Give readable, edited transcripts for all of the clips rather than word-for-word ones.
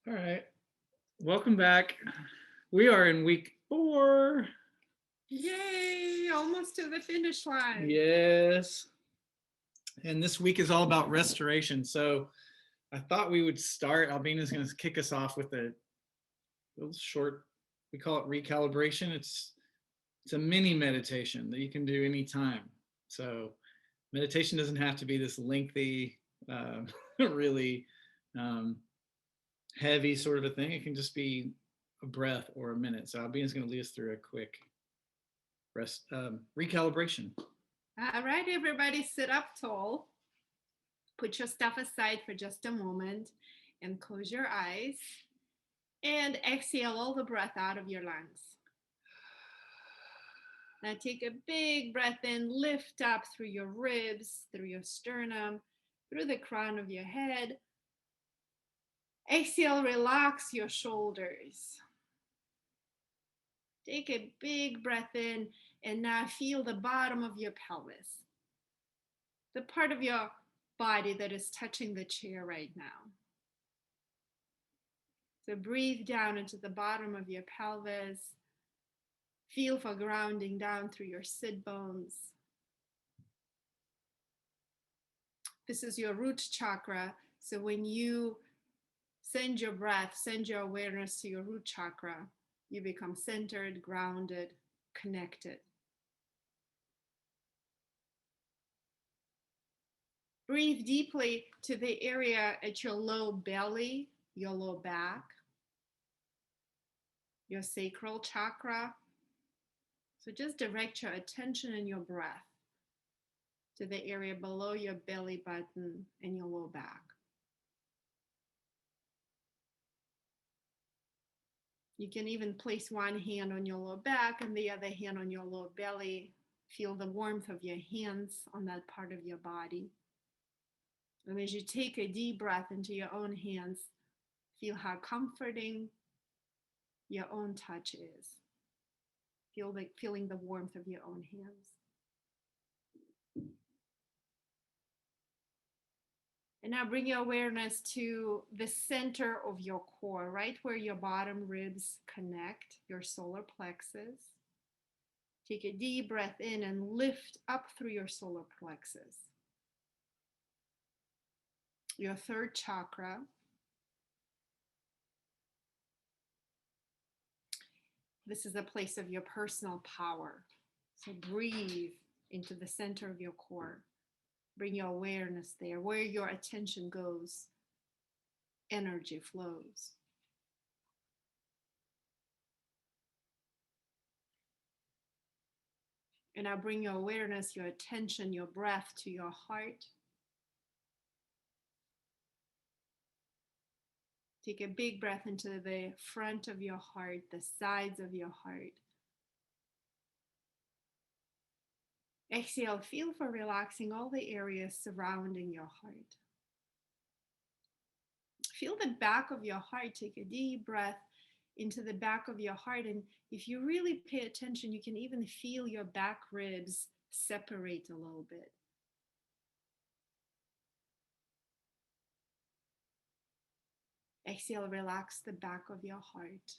All right. Welcome back. We are in week 4. Yay! Almost to the finish line. Yes. And this week is all about restoration. So I thought we would start. Albina's going to kick us off with a little short, we call it recalibration. It's a mini meditation that you can do anytime. So meditation doesn't have to be this lengthy, really um, heavy sort of a thing. It can just be a breath or a minute. So Albina's going to lead us through a quick recalibration. All right, everybody, sit up tall. Put your stuff aside for just a moment and close your eyes and exhale all the breath out of your lungs. Now take a big breath in, lift up through your ribs, through your sternum, through the crown of your head. Exhale, relax your shoulders. Take a big breath in and now feel the bottom of your pelvis, the part of your body that is touching the chair right now. So breathe down into the bottom of your pelvis. Feel for grounding down through your sit bones. This is your root chakra. So when you send your breath, send your awareness to your root chakra, you become centered, grounded, connected. Breathe deeply to the area at your low belly, your low back, your sacral chakra. So just direct your attention and your breath to the area below your belly button and your low back. You can even place one hand on your low back and the other hand on your low belly. Feel the warmth of your hands on that part of your body. And as you take a deep breath into your own hands, feel how comforting your own touch is. Feeling the warmth of your own hands. And now bring your awareness to the center of your core, right where your bottom ribs connect, your solar plexus. Take a deep breath in and lift up through your solar plexus. Your third chakra. This is a place of your personal power. So breathe into the center of your core. Bring your awareness there. Where your attention goes, energy flows. And now bring your awareness, your attention, your breath to your heart. Take a big breath into the front of your heart, the sides of your heart. Exhale, feel for relaxing all the areas surrounding your heart. Feel the back of your heart. Take a deep breath into the back of your heart. And if you really pay attention, you can even feel your back ribs separate a little bit. Exhale, relax the back of your heart.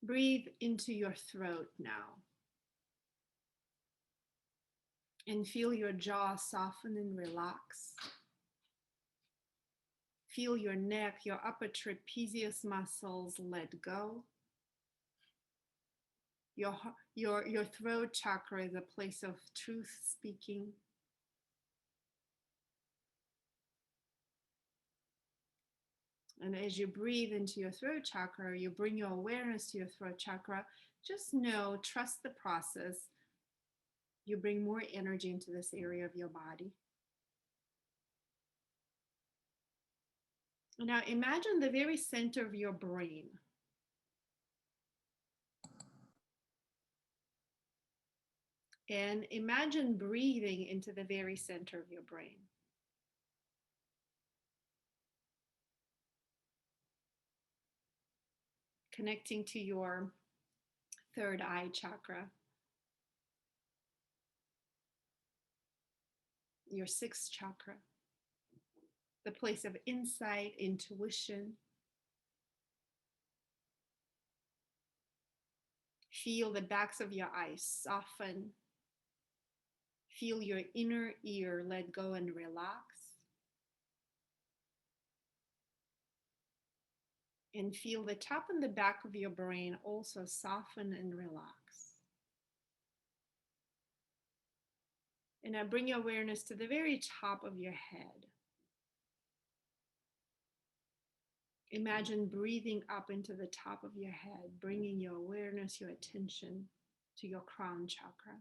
Breathe into your throat now. And feel your jaw soften and relax. Feel your neck, your upper trapezius muscles let go. Your throat chakra is a place of truth speaking. And as you breathe into your throat chakra, you bring your awareness to your throat chakra. Just know, trust the process. You bring more energy into this area of your body. Now imagine the very center of your brain. And imagine breathing into the very center of your brain. Connecting to your third eye chakra, your sixth chakra, the place of insight, intuition. Feel the backs of your eyes soften. Feel your inner ear let go and relax. And feel the top and the back of your brain also soften and relax. And now bring your awareness to the very top of your head. Imagine breathing up into the top of your head, bringing your awareness, your attention to your crown chakra,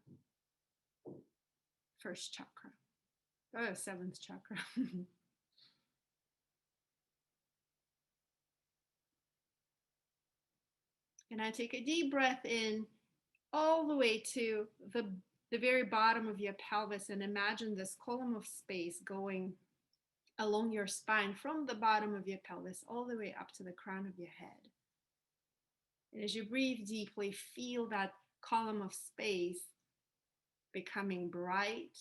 first chakra, seventh chakra. And I take a deep breath in all the way to the very bottom of your pelvis, and imagine this column of space going along your spine from the bottom of your pelvis all the way up to the crown of your head. And as you breathe deeply, feel that column of space becoming bright,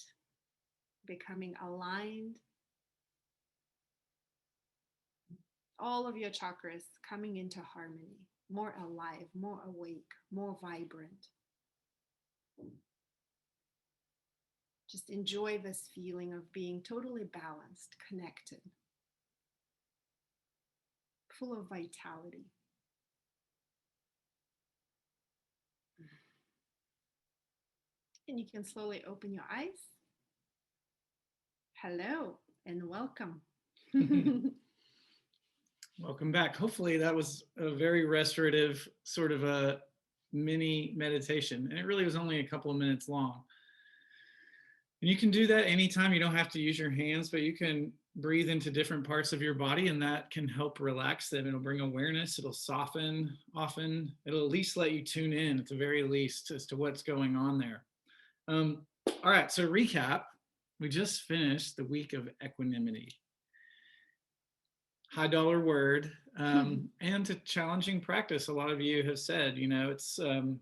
becoming aligned. All of your chakras coming into harmony, more alive, more awake, more vibrant. Just enjoy this feeling of being totally balanced, connected, full of vitality. And you can slowly open your eyes. Hello and welcome. Welcome back. Hopefully that was a very restorative sort of a mini meditation. And it really was only a couple of minutes long. And you can do that anytime. You don't have to use your hands, but you can breathe into different parts of your body, and that can help relax them. It'll bring awareness. It'll soften often. It'll at least let you tune in at the very least as to what's going on there. All right, so recap. We just finished the week of equanimity. High dollar word, and a challenging practice. A lot of you have said, it's there's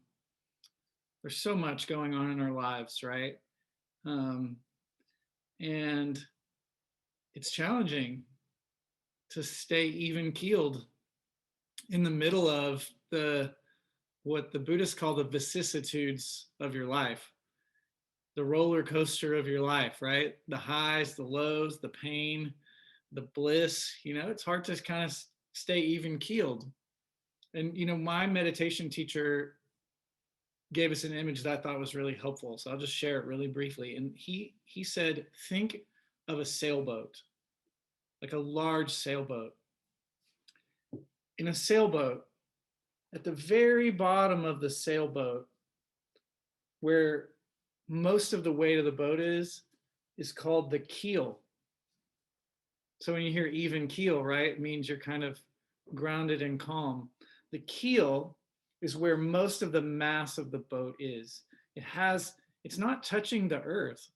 so much going on in our lives, right? And it's challenging to stay even keeled in the middle of what the Buddhists call the vicissitudes of your life, the roller coaster of your life, right? The highs, the lows, the pain, the bliss. It's hard to kind of stay even keeled. And my meditation teacher gave us an image that I thought was really helpful, so I'll just share it really briefly. And he said, think of a sailboat, like a large sailboat. In a sailboat, at the very bottom of the sailboat, where most of the weight of the boat is called the keel. So when you hear even keel, right, it means you're kind of grounded and calm. The keel is where most of the mass of the boat is. It's not touching the earth,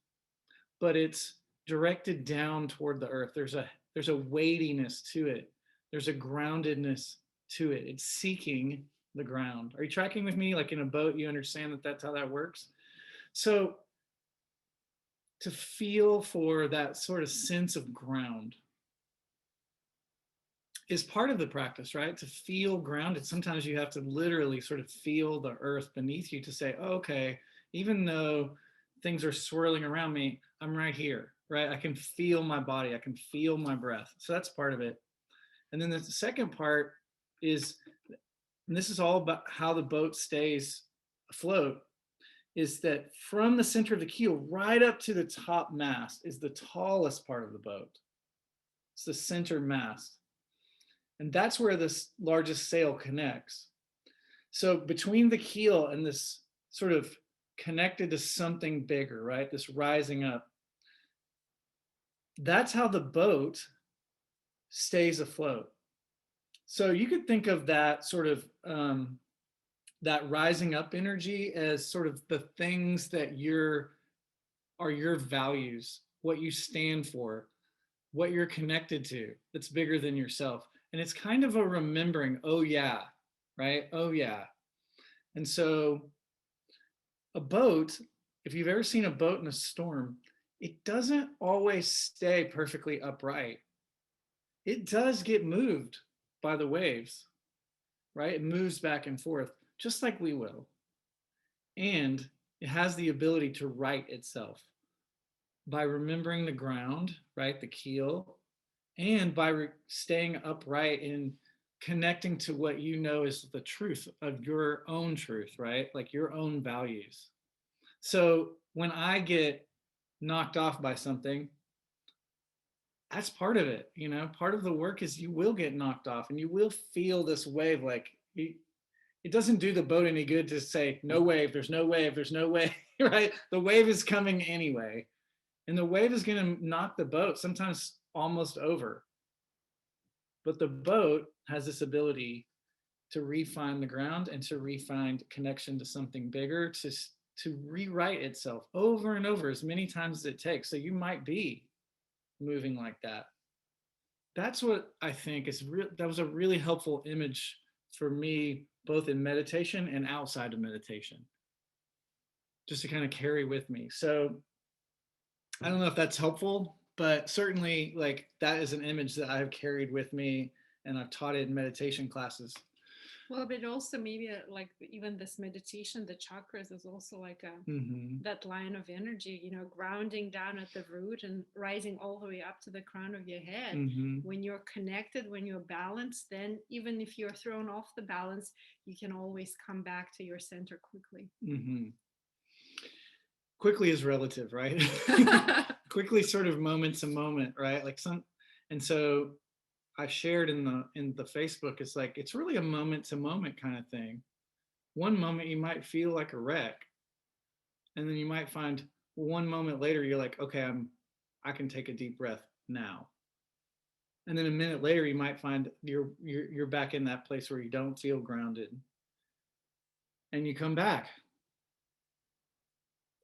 but it's directed down toward the earth. There's a weightiness to it. There's a groundedness to it. It's seeking the ground. Are you tracking with me? Like in a boat, you understand that that's how that works? So to feel for that sort of sense of ground is part of the practice, right? To feel grounded. Sometimes you have to literally sort of feel the earth beneath you to say, oh, okay, even though things are swirling around me, I'm right here, right? I can feel my body. I can feel my breath. So that's part of it. And then the second part is, and this is all about how the boat stays afloat, is that from the center of the keel right up to the top mast is the tallest part of the boat. It's the center mast. And that's where this largest sail connects. So between the keel and this sort of connected to something bigger, right? This rising up. That's how the boat stays afloat. So you could think of that sort of that rising up energy as sort of the things that are your values, what you stand for, what you're connected to that's bigger than yourself. And it's kind of a remembering, oh yeah, right? Oh yeah. And so a boat, if you've ever seen a boat in a storm, it doesn't always stay perfectly upright. it does get moved by the waves, right? It moves back and forth, just like we will. And it has the ability to right itself by remembering the ground, right? The keel, and by staying upright and connecting to what you know is the truth of your own truth, right? Like your own values. So when I get knocked off by something, that's part of it. You know, part of the work is you will get knocked off and you will feel this wave. Like it doesn't do the boat any good to say no wave, there's no wave, there's no wave. Right? The wave is coming anyway, and the wave is going to knock the boat sometimes almost over. But the boat has this ability to refine the ground and to refine connection to something bigger, to rewrite itself over and over as many times as it takes. So you might be moving like that. That's what I think is real. That was a really helpful image for me, both in meditation and outside of meditation, just to kind of carry with me. So I don't know if that's helpful, but certainly like that is an image that I've carried with me, and I've taught it in meditation classes. Well, but also maybe like even this meditation, the chakras is also like a that line of energy, you know, grounding down at the root and rising all the way up to the crown of your head. When you're connected, when you're balanced, then even if you're thrown off the balance, you can always come back to your center quickly. Quickly is relative, right? Quickly, sort of moment to moment, right? Like and so I shared in the Facebook, it's like it's really a moment to moment kind of thing. One moment you might feel like a wreck, and then you might find one moment later you're like, okay, I can take a deep breath now. And then a minute later you might find you're back in that place where you don't feel grounded, and you come back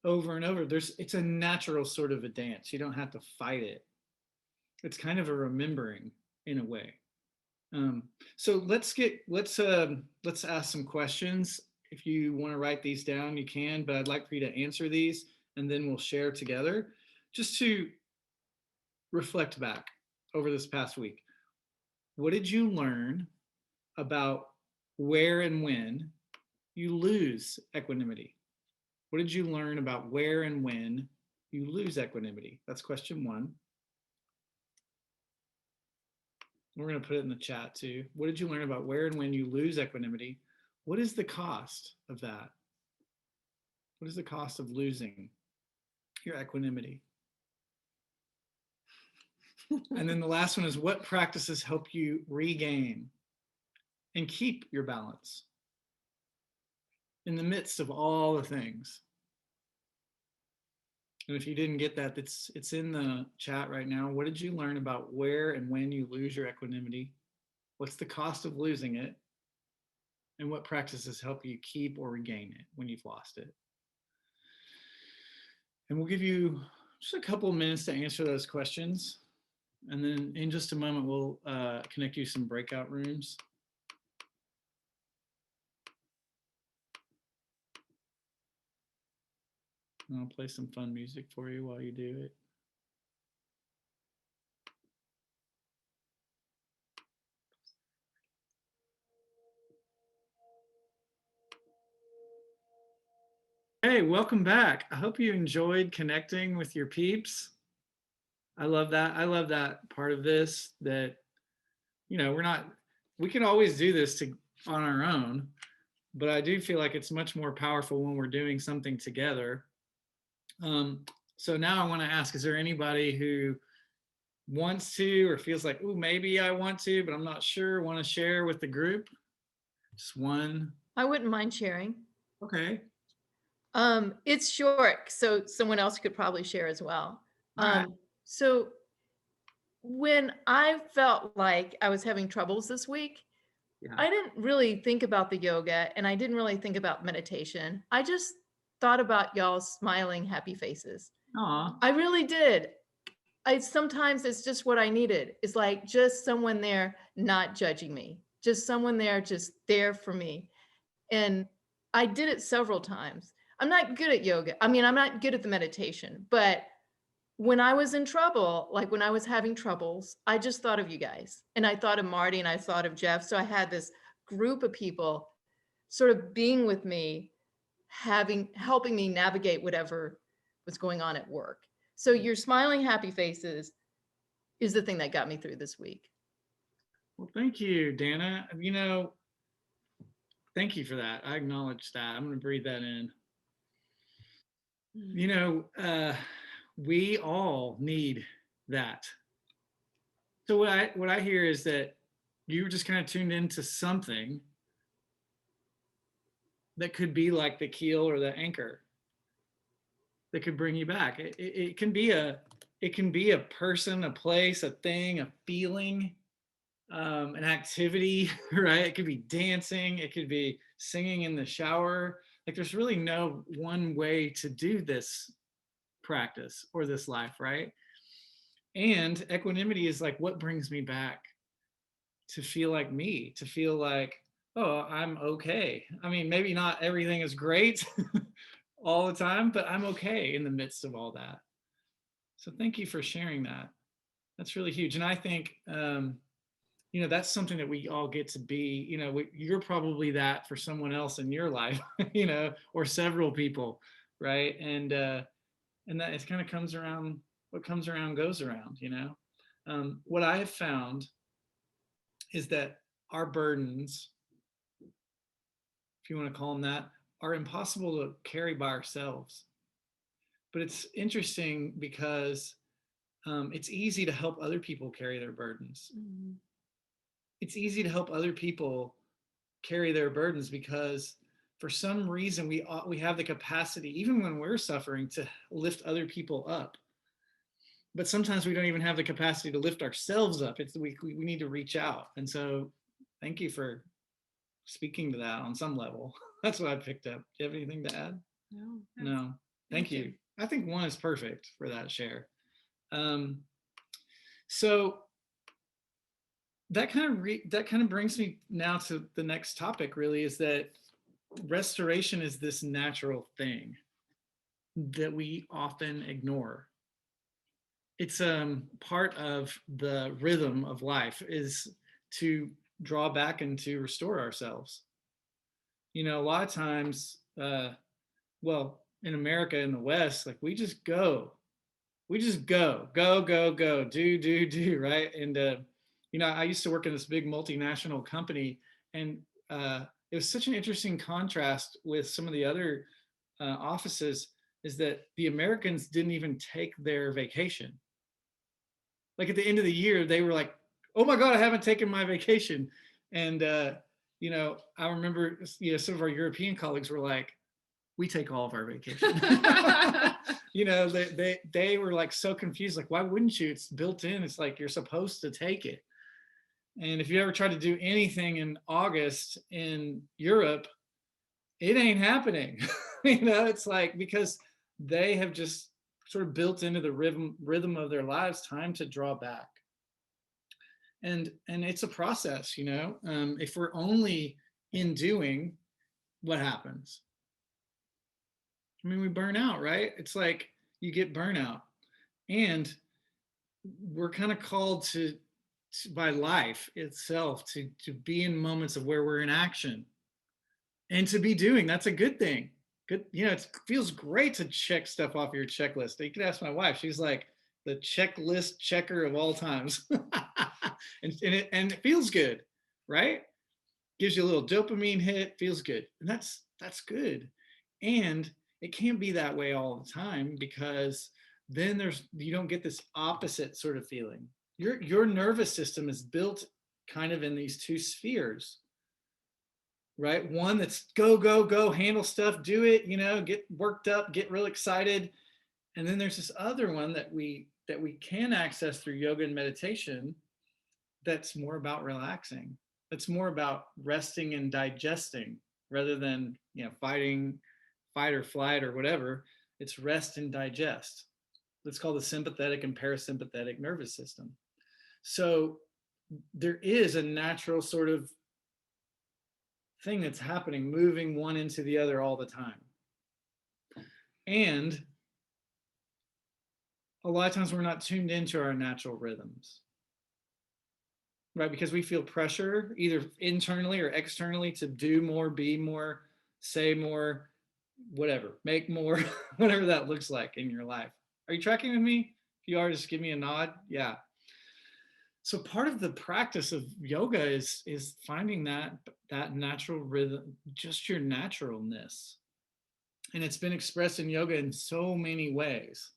over and over. It's a natural sort of a dance. You don't have to fight it. It's kind of a remembering in a way. So let's ask some questions. If you want to write these down, you can, but I'd like for you to answer these, and then we'll share together just to reflect back over this past week. What did you learn about where and when you lose equanimity? What did you learn about where and when you lose equanimity? That's question one. We're going to put it in the chat too. What did you learn about where and when you lose equanimity? What is the cost of that? What is the cost of losing your equanimity? And then the last one is, what practices help you regain and keep your balance in the midst of all the things? And if you didn't get that, it's in the chat right now. What did you learn about where and when you lose your equanimity? What's the cost of losing it? And what practices help you keep or regain it when you've lost it? And we'll give you just a couple of minutes to answer those questions. And then in just a moment, we'll connect you some breakout rooms. And I'll play some fun music for you while you do it. Hey, welcome back. I hope you enjoyed connecting with your peeps. I love that. I love that part of this, that, you know, we can always do this on our own, but I do feel like it's much more powerful when we're doing something together. So now I want to ask, is there anybody who wants to or feels like, oh, maybe I want to, but I'm not sure, want to share with the group? Just one. I wouldn't mind sharing. Okay. It's short, so someone else could probably share as well. Right. So when I felt like I was having troubles this week, Yeah. I didn't really think about the yoga, and I didn't really think about meditation. I just thought about y'all's smiling, happy faces. Aw. I really did. Sometimes it's just what I needed. It's like just someone there not judging me, just someone there just there for me. And I did it several times. I'm not good at yoga. I mean, I'm not good at the meditation, but when I was in trouble, like when I was having troubles, I just thought of you guys, and I thought of Marty, and I thought of Jeff. So I had this group of people sort of being with me, helping me navigate whatever was going on at work. So your smiling, happy faces is the thing that got me through this week. Well, thank you, Dana. You know, thank you for that. I acknowledge that. I'm going to breathe that in. You know, we all need that. So what I hear is that you were just kind of tuned into something that could be like the keel or the anchor that could bring you back. It can be a person, a place, a thing, a feeling, an activity, right? It could be dancing, it could be singing in the shower. Like there's really no one way to do this practice or this life, right? And equanimity is like what brings me back to feel like me, to feel like, oh, I'm okay. I mean, maybe not everything is great all the time, but I'm okay in the midst of all that. So thank you for sharing that. That's really huge. And I think, you know, that's something that we all get to be. You know, you're probably that for someone else in your life, you know, or several people, right? And that it kind of comes around. What comes around goes around, you know. What I have found is that our burdens, if you want to call them that, are impossible to carry by ourselves. But it's interesting because it's easy to help other people carry their burdens. Mhm. It's easy to help other people carry their burdens because for some reason we have the capacity, even when we're suffering, to lift other people up. But sometimes we don't even have the capacity to lift ourselves up. We need to reach out. And so thank you for speaking to that on some level. That's what I picked up. Do you have anything to add? No, No. Thank you. I think one is perfect for that share. So that kind of brings me now to the next topic, really, is that restoration is this natural thing that we often ignore. It's part of the rhythm of life is to draw back and to restore ourselves. You know, a lot of times, well, in America, in the West, like we just go, do, right? And you know, I used to work in this big multinational company, and it was such an interesting contrast with some of the other offices. Is that the Americans didn't even take their vacation. Like at the end of the year, they were like, "Oh my God, I haven't taken my vacation," and you know, I remember, you know, some of our European colleagues were like, "We take all of our vacation." You know, they were like so confused, like, why wouldn't you? It's built in. It's like you're supposed to take it. And if you ever try to do anything in August in Europe, it ain't happening. You know, it's like because they have just sort of built into the rhythm of their lives time to draw back. And it's a process, you know. If we're only in doing, what happens? I mean, we burn out, right? It's like you get burnout. And we're kind of called to by life itself to be in moments of where we're in action and to be doing. That's a good thing. Good, you know, it feels great to check stuff off your checklist. You can ask my wife. She's like the checklist checker of all times. and it feels good, right? Gives you a little dopamine hit, feels good. And that's good. And it can't be that way all the time because then you don't get this opposite sort of feeling. Your nervous system is built kind of in these two spheres, right? One that's go, handle stuff, do it, you know, get worked up, get real excited. And then there's this other one that we can access through yoga and meditation that's more about relaxing. It's more about resting and digesting rather than, you know, fight or flight or whatever. It's rest and digest. It's called the sympathetic and parasympathetic nervous system. So there is a natural sort of thing that's happening, moving one into the other all the time. And a lot of times we're not tuned into our natural rhythms, right? Because we feel pressure either internally or externally to do more, be more, say more, whatever, make more, whatever that looks like in your life. Are you tracking with me? If you are, just give me a nod. Yeah. So part of the practice of yoga is finding that natural rhythm, just your naturalness. And it's been expressed in yoga in so many ways.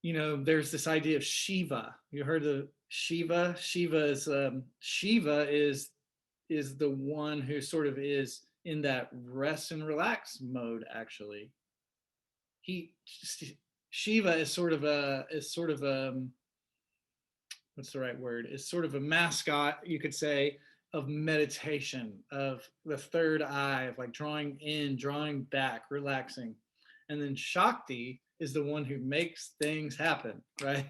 You know, there's this idea of Shiva. You heard of Shiva? Shiva is the one who sort of is in that rest and relax mode. Actually, he Shiva is sort of what's the right word? Is sort of a mascot, you could say, of meditation, of the third eye, of like drawing in, drawing back, relaxing. And then Shakti is the one who makes things happen, right?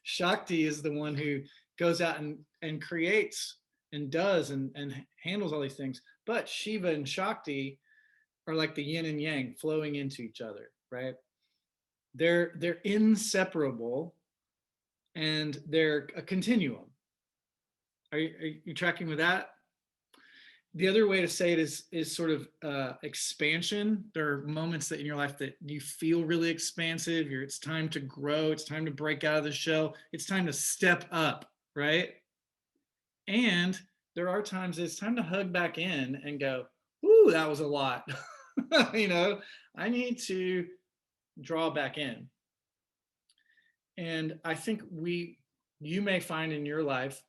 Shakti is the one who goes out and creates and does and handles all these things. But Shiva and Shakti are like the yin and yang flowing into each other, right? They're inseparable and they're a continuum. Are you tracking with that? The other way to say it is sort of expansion. There are moments that in your life that you feel really expansive. It's time to grow. It's time to break out of the shell. It's time to step up, right? And there are times it's time to hug back in and go, "Ooh, that was a lot." You know, I need to draw back in. And I think you may find in your life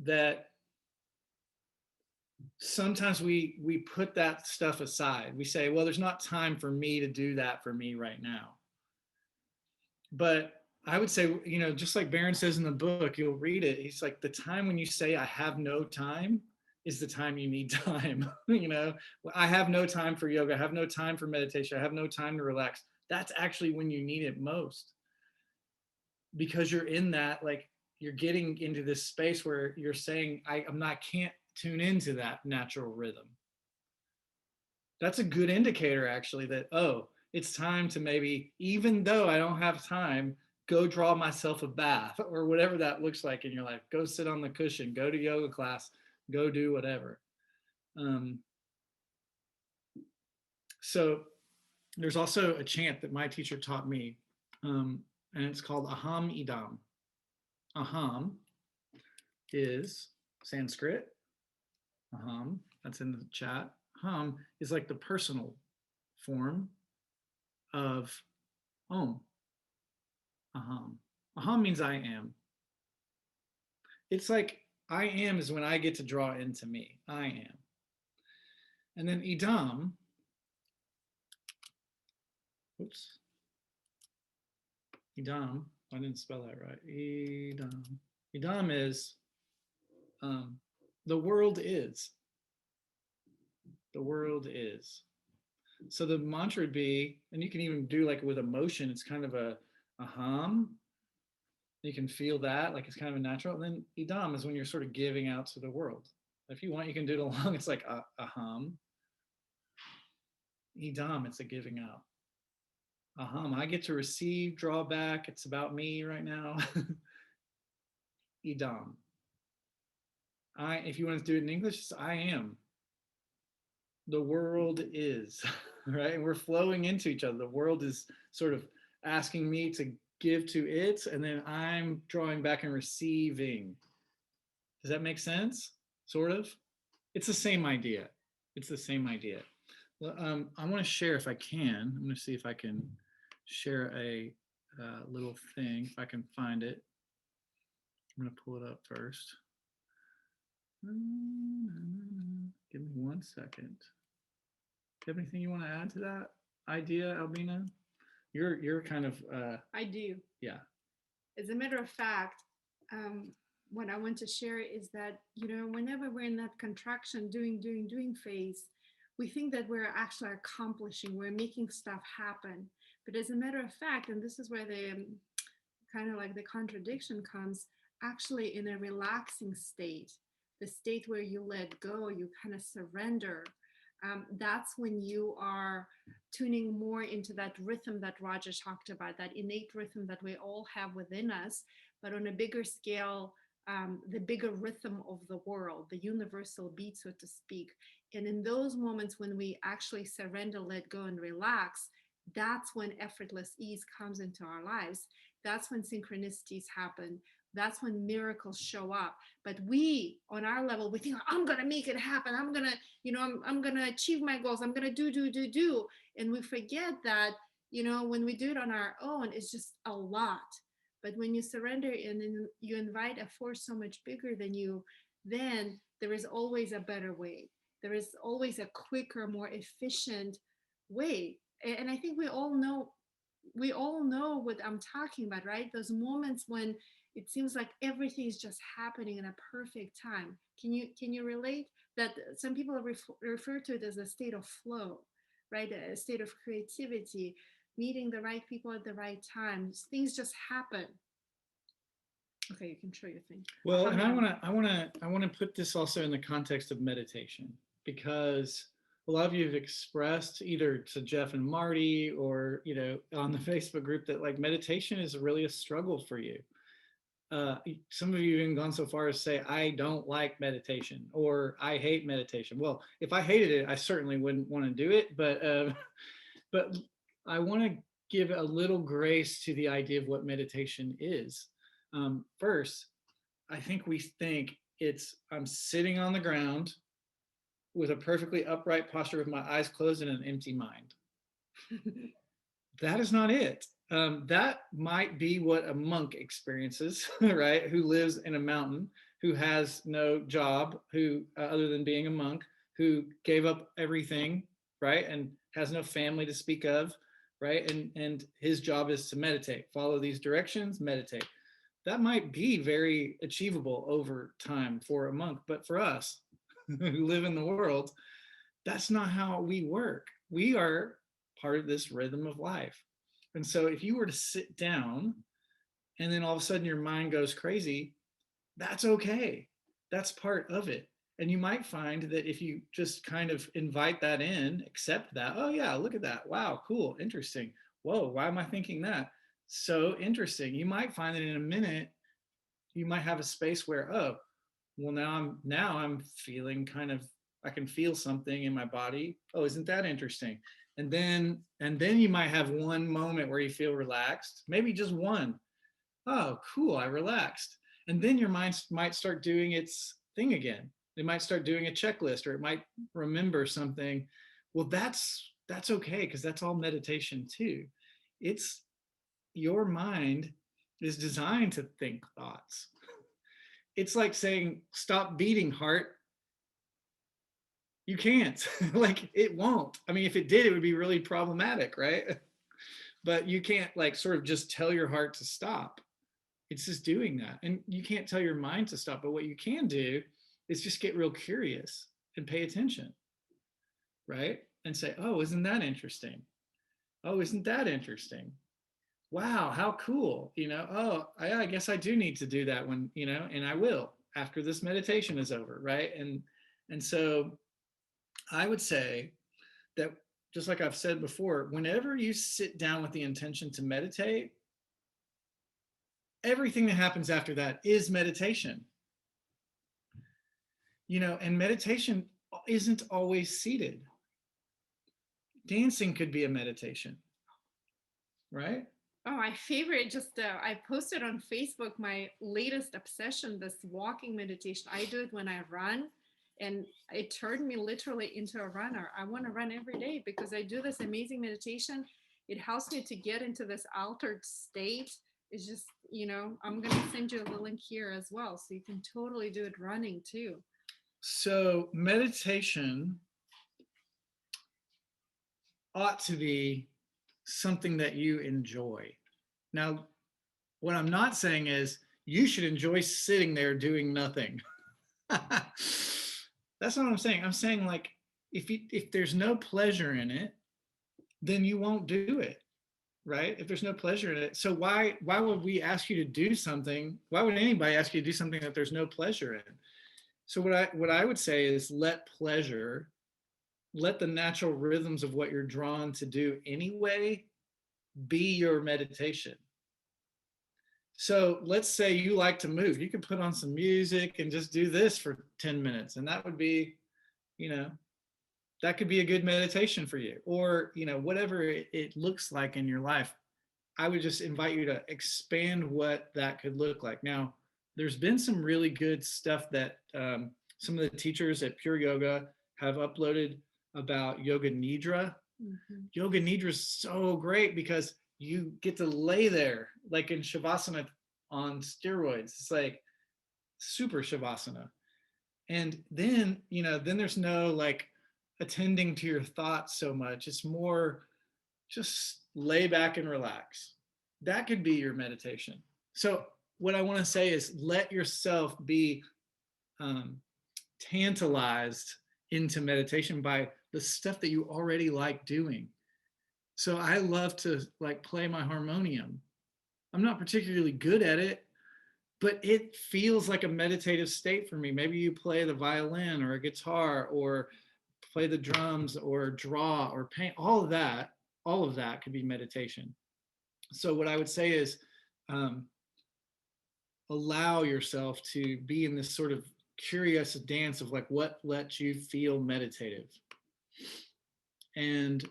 that sometimes we put that stuff aside. We say, well, there's not time for me to do that for me right now. But I would say, you know, just like Barron says in the book, you'll read it. He's like, the time when you say I have no time is the time you need time. You know, I have no time for yoga. I have no time for meditation. I have no time to relax. That's actually when you need it most, because you're in that, like, you're getting into this space where you're saying, can't tune into that natural rhythm. That's a good indicator, actually, that, oh, it's time to maybe, even though I don't have time, go draw myself a bath or whatever that looks like in your life. Go sit on the cushion, go to yoga class, go do whatever. So there's also a chant that my teacher taught me, and it's called Aham Idam. Aham is Sanskrit. Aham, that's in the chat. Aham is like the personal form of Om. Aham. Aham means I am. It's like I am is when I get to draw into me. I am. And then Idam, oops. Idam, I didn't spell that right. Idam. Idam is the world is. The world is. So the mantra would be, and you can even do like with emotion, it's kind of a aham. You can feel that, like it's kind of a natural. And then idam is when you're sort of giving out to the world. If you want, you can do it along. It's like aham. Idam, it's a giving out. Aham, I get to receive, draw back. It's about me right now. Idam. If you want to do it in English, it's I am. The world is, right? And we're flowing into each other. The world is sort of asking me to give to it, and then I'm drawing back and receiving. Does that make sense? Sort of? It's the same idea. It's the same idea. Well, I want to share, if I can, I'm going to see if I can share a little thing, if I can find it. I'm going to pull it up first. Give me 1 second. Do you have anything you want to add to that idea, Albina? You're kind of I do. Yeah. As a matter of fact, what I want to share is that, you know, whenever we're in that contraction, doing phase, we think that we're actually accomplishing, we're making stuff happen. But as a matter of fact, and this is where the kind of like the contradiction comes, actually in a relaxing state, the state where you let go, you kind of surrender, that's when you are tuning more into that rhythm that Roger talked about, that innate rhythm that we all have within us, but on a bigger scale, the bigger rhythm of the world, the universal beat, so to speak. And in those moments when we actually surrender, let go, and relax, that's when effortless ease comes into our lives. That's when synchronicities happen. That's when miracles show up. But we, on our level, we think, I'm going to make it happen. I'm going to, I'm going to achieve my goals. I'm going to do. And we forget that, when we do it on our own, it's just a lot. But when you surrender and then you invite a force so much bigger than you, then there is always a better way. There is always a quicker, more efficient way. And I think we all know what I'm talking about, right? Those moments when it seems like everything is just happening in a perfect time. Can you relate that? Some people refer to it as a state of flow, right? A state of creativity, meeting the right people at the right time. Things just happen. Okay, you can show your thing. Well, and I want to put this also in the context of meditation, because a lot of you have expressed either to Jeff and Marty or, on the Facebook group that like meditation is really a struggle for you. Some of you have even gone so far as to say, I don't like meditation or I hate meditation. Well, if I hated it, I certainly wouldn't want to do it. But I want to give a little grace to the idea of what meditation is. First, I think we think I'm sitting on the ground with a perfectly upright posture with my eyes closed and an empty mind. That is not it. That might be what a monk experiences, right? Who lives in a mountain, who has no job, who other than being a monk, who gave up everything, right? And has no family to speak of, right? And his job is to meditate, follow these directions, meditate. That might be very achievable over time for a monk, but for us who live in the world, that's not how we work. We are part of this rhythm of life. And so if you were to sit down and then all of a sudden your mind goes crazy, that's okay. That's part of it. And you might find that if you just kind of invite that in, accept that, oh yeah, look at that. Wow, cool, interesting. Whoa, why am I thinking that? So interesting. You might find that in a minute, you might have a space where, oh, well, now I'm feeling I can feel something in my body. Oh, isn't that interesting? And then you might have one moment where you feel relaxed, maybe just one. Oh, cool, I relaxed. And then your mind might start doing its thing again. It might start doing a checklist, or it might remember something. Well, that's okay, because that's all meditation too. It's your mind is designed to think thoughts. It's like saying, stop beating, heart. You can't. Like, it won't. I mean, if it did, it would be really problematic, right? But you can't like sort of just tell your heart to stop. It's just doing that. And you can't tell your mind to stop, but what you can do is just get real curious and pay attention, right? And say, oh, isn't that interesting? Oh, isn't that interesting? Wow, how cool. Oh, I guess I do need to do that when, and I will after this meditation is over, right? And so I would say that, just like I've said before, whenever you sit down with the intention to meditate, everything that happens after that is meditation. And meditation isn't always seated. Dancing could be a meditation, right? Oh, my favorite, I posted on Facebook my latest obsession, this walking meditation. I do it when I run, and it turned me literally into a runner. I want to run every day because I do this amazing meditation. It helps me to get into this altered state. It's just, I'm going to send you the link here as well, so you can totally do it running too. So meditation ought to be something that you enjoy. Now, what I'm not saying is you should enjoy sitting there doing nothing. That's not what I'm saying. I'm saying, like, if there's no pleasure in it, then you won't do it, right? If there's no pleasure in it. So why would we ask you to do something? Why would anybody ask you to do something that there's no pleasure in? So what I would say is let pleasure let the natural rhythms of what you're drawn to do anyway be your meditation. So let's say you like to move. You could put on some music and just do this for 10 minutes. And that would be, you know, that could be a good meditation for you. Or, you know, whatever it looks like in your life. I would just invite you to expand what that could look like. Now, there's been some really good stuff that some of the teachers at Pure Yoga have uploaded about Yoga Nidra. Yoga Nidra is so great because you get to lay there like in Shavasana on steroids. It's like super Shavasana. And then, you know, then there's no like attending to your thoughts so much. It's more just lay back and relax. That could be your meditation. So what I want to say is let yourself be tantalized into meditation by the stuff that you already like doing. So I love to like play my harmonium. I'm not particularly good at it, but it feels like a meditative state for me. Maybe you play the violin or a guitar or play the drums or draw or paint. All of that could be meditation. So what I would say is allow yourself to be in this sort of curious dance of like what lets you feel meditative. And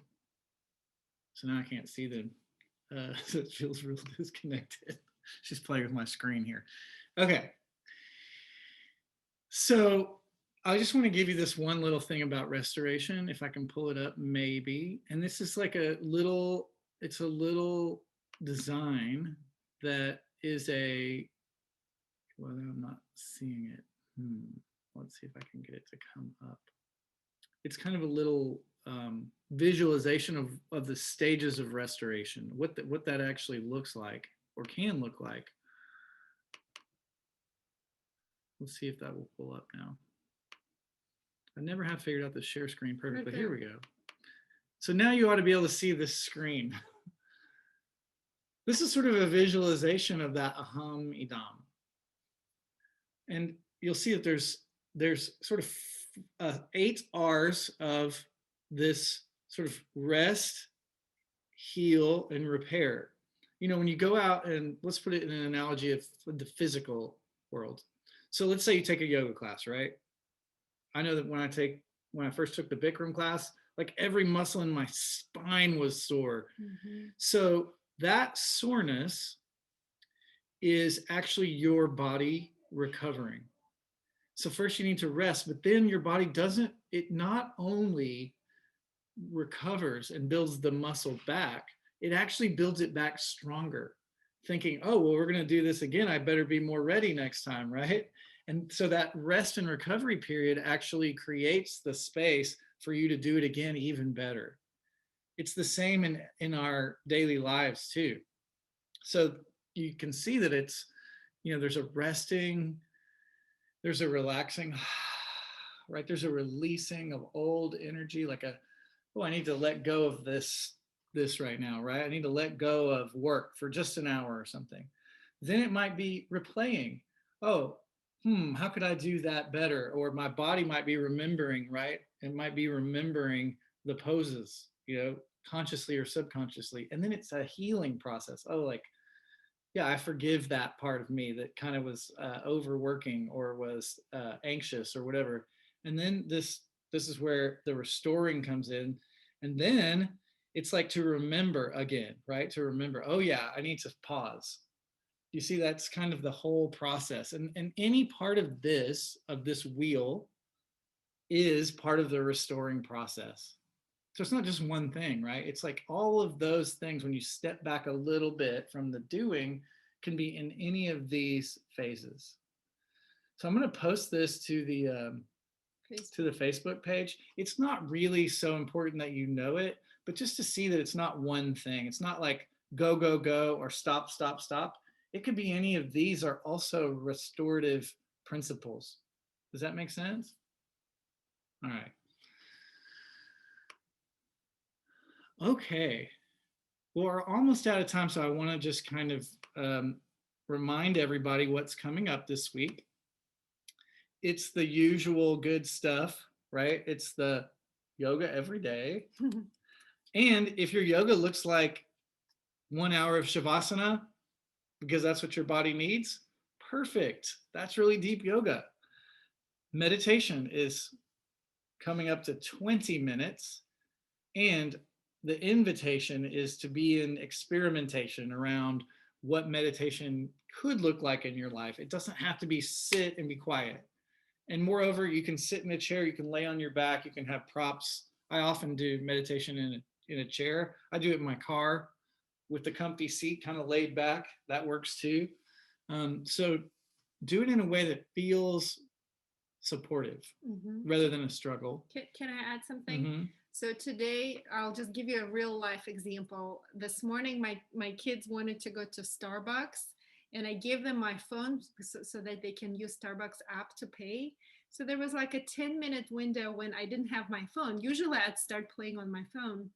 so now I can't see them. So it feels real disconnected. She's playing with my screen here. Okay. So I just want to give you this one little thing about restoration, if I can pull it up, maybe. And this is like it's a little design that is well, I'm not seeing it. Let's see if I can get it to come up. It's kind of a little visualization of the stages of restoration, what that actually looks like or can look like. Let's see if that will pull up now. I never have figured out the share screen perfect, but here we go. So now you ought to be able to see this screen. This is sort of a visualization of that Aham Idam. And you'll see that there's sort of 8 R's of this sort of rest, heal, and repair. You know, when you go out and let's put it in an analogy of the physical world. So let's say you take a yoga class, right? I know that when I first took the Bikram class, like every muscle in my spine was sore. So that soreness is actually your body recovering. So first you need to rest, but then your body it not only recovers and builds the muscle back, it actually builds it back stronger, thinking, oh, well, we're going to do this again. I better be more ready next time, right? And so that rest and recovery period actually creates the space for you to do it again even better. It's the same in our daily lives too. So you can see that it's, you know, there's a resting, there's a relaxing, right? There's a releasing of old energy, like I need to let go of this right now, right? I need to let go of work for just an hour or something. Then it might be replaying. Oh, how could I do that better? Or my body might be remembering, right? It might be remembering the poses, you know, consciously or subconsciously. And then it's a healing process. Oh, like, yeah, I forgive that part of me that kind of was overworking or was anxious or whatever. And then this is where the restoring comes in. And then it's like to remember again, right? To remember, oh yeah, I need to pause. You see, that's kind of the whole process. And any part of this wheel is part of the restoring process. So it's not just one thing, right? It's like all of those things, when you step back a little bit from the doing, can be in any of these phases. So I'm going to post this to the Facebook page. It's not really so important that you know it, but just to see that it's not one thing. It's not like go, go, go, or stop, stop, stop. It could be any of these are also restorative principles. Does that make sense? All right. Okay. Well, we're almost out of time, so I want to just kind of remind everybody what's coming up this week. It's the usual good stuff, right? It's the yoga every day. And if your yoga looks like 1 hour of Shavasana, because that's what your body needs, perfect. That's really deep yoga. Meditation is coming up to 20 minutes. And the invitation is to be in experimentation around what meditation could look like in your life. It doesn't have to be sit and be quiet. And moreover, you can sit in a chair, you can lay on your back, you can have props. I often do meditation in a chair. I do it in my car with the comfy seat, kind of laid back. That works too. So do it in a way that feels supportive rather than a struggle. Can I add something? Mhm. So today, I'll just give you a real life example. This morning, my kids wanted to go to Starbucks, and I gave them my phone so that they can use Starbucks app to pay. So there was like a 10-minute window when I didn't have my phone. Usually I'd start playing on my phone.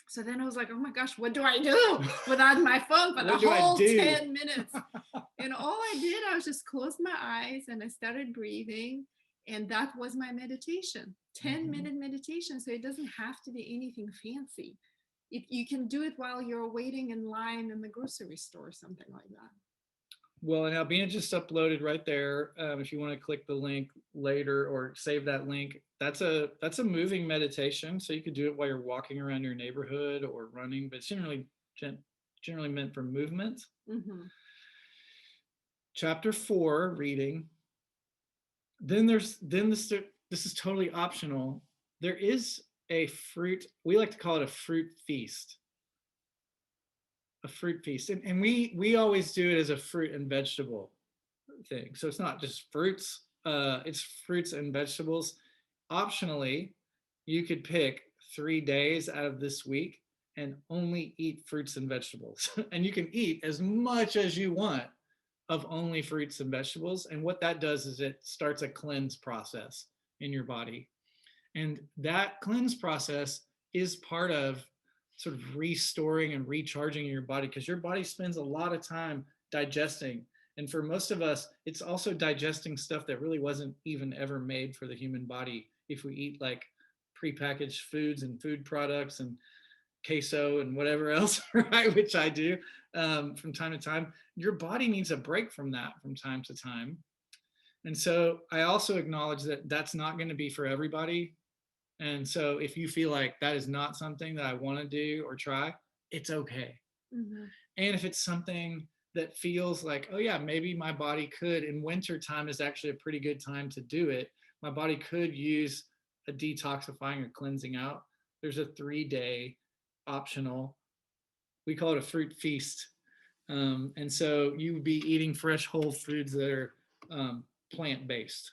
So then I was like, oh my gosh, what do I do without my phone for the What do I whole do? 10 minutes? And all I did, I was just closed my eyes and I started breathing. And that was my meditation, 10-minute meditation. So it doesn't have to be anything fancy. You can do it while you're waiting in line in the grocery store, something like that. Well, and Albina just uploaded right there. If you want to click the link later or save that link, that's a moving meditation. So you could do it while you're walking around your neighborhood or running, but it's generally meant for movement. Chapter 4, reading. Then this is totally optional. There is a fruit. We like to call it a fruit feast. A fruit feast, and we always do it as a fruit and vegetable thing. So it's not just fruits, it's fruits and vegetables. Optionally, you could pick 3 days out of this week and only eat fruits and vegetables. And you can eat as much as you want of only fruits and vegetables. And what that does is it starts a cleanse process in your body. And that cleanse process is part of sort of restoring and recharging your body, because your body spends a lot of time digesting. And for most of us, it's also digesting stuff that really wasn't even ever made for the human body. If we eat like prepackaged foods and food products and queso and whatever else, right, which I do from time to time, your body needs a break from that from time to time. And so I also acknowledge that that's not going to be for everybody. And so if you feel like that is not something that I want to do or try, it's okay. And if it's something that feels like, oh yeah, maybe my body could, in winter time is actually a pretty good time to do it. My body could use a detoxifying or cleansing out. There's a 3-day optional, we call it a fruit feast. And so you would be eating fresh whole foods that are plant-based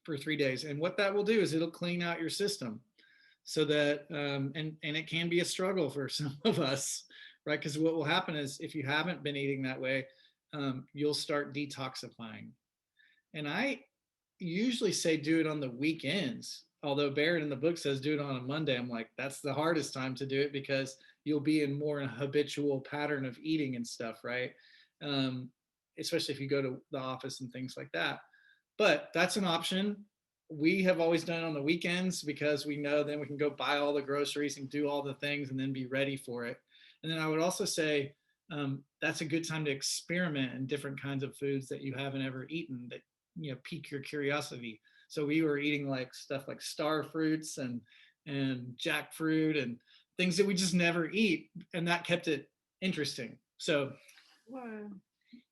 for 3 days. And what that will do is it'll clean out your system so that, and it can be a struggle for some of us, right? Because what will happen is if you haven't been eating that way, you'll start detoxifying. And I usually say do it on the weekends. Although Barrett in the book says do it on a Monday. I'm like, that's the hardest time to do it because you'll be in more a habitual pattern of eating and stuff, right? Especially if you go to the office and things like that. But that's an option. We have always done it on the weekends because we know then we can go buy all the groceries and do all the things and then be ready for it. And then I would also say that's a good time to experiment in different kinds of foods that you haven't ever eaten that, you know, pique your curiosity. So we were eating like stuff like star fruits and jackfruit and things that we just never eat, and that kept it interesting. So wow.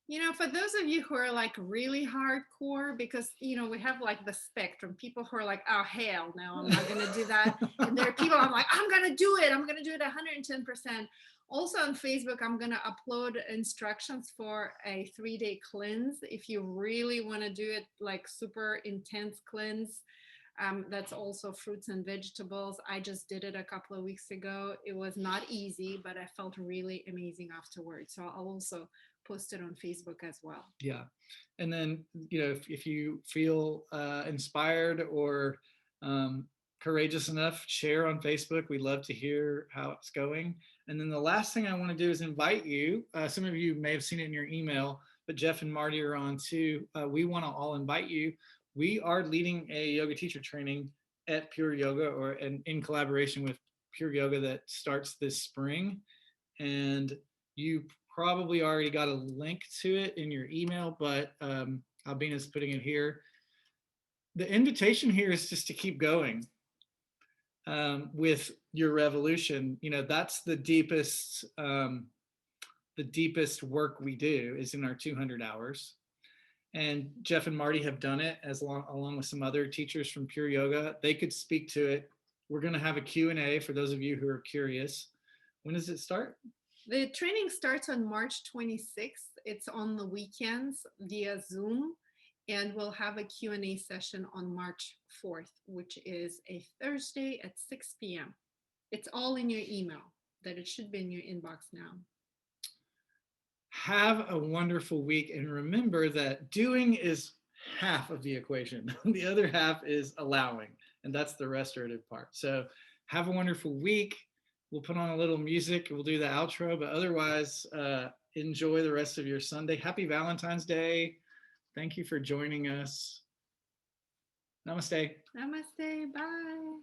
You know, for those of you who are like really hardcore, because, you know, we have like the spectrum, people who are like, oh, hell no, I'm not going to do that. And there are people I'm like, I'm going to do it. I'm going to do it 110%. Also on Facebook, I'm going to upload instructions for a 3-day cleanse. If you really want to do it like super intense cleanse, that's also fruits and vegetables. I just did it a couple of weeks ago. It was not easy, but I felt really amazing afterwards. So I'll also post it on Facebook as well. Yeah. And then, you know, if you feel inspired or courageous enough, share on Facebook. We love to hear how it's going. And then the last thing I want to do is invite you. Some of you may have seen it in your email, but Jeff and Marty are on too. We want to all invite you. We are leading a yoga teacher training at Pure Yoga or in collaboration with Pure Yoga that starts this spring. And you probably already got a link to it in your email, but Albina's putting it here. The invitation here is just to keep going with your revolution. You know, that's the deepest work we do is in our 200 hours. And Jeff and Marty have done it along with some other teachers from Pure Yoga. They could speak to it. We're going to have a Q&A for those of you who are curious. When does it start? The training starts on March 26th. It's on the weekends via Zoom, and we'll have a Q&A session on March 4th, which is a Thursday at 6 p.m. It's all in your email, that it should be in your inbox now. Have a wonderful week, and remember that doing is half of the equation. The other half is allowing, and that's the restorative part. So have a wonderful week. We'll put on a little music. We'll do the outro, but otherwise, enjoy the rest of your Sunday. Happy Valentine's Day. Thank you for joining us. Namaste. Namaste. Bye.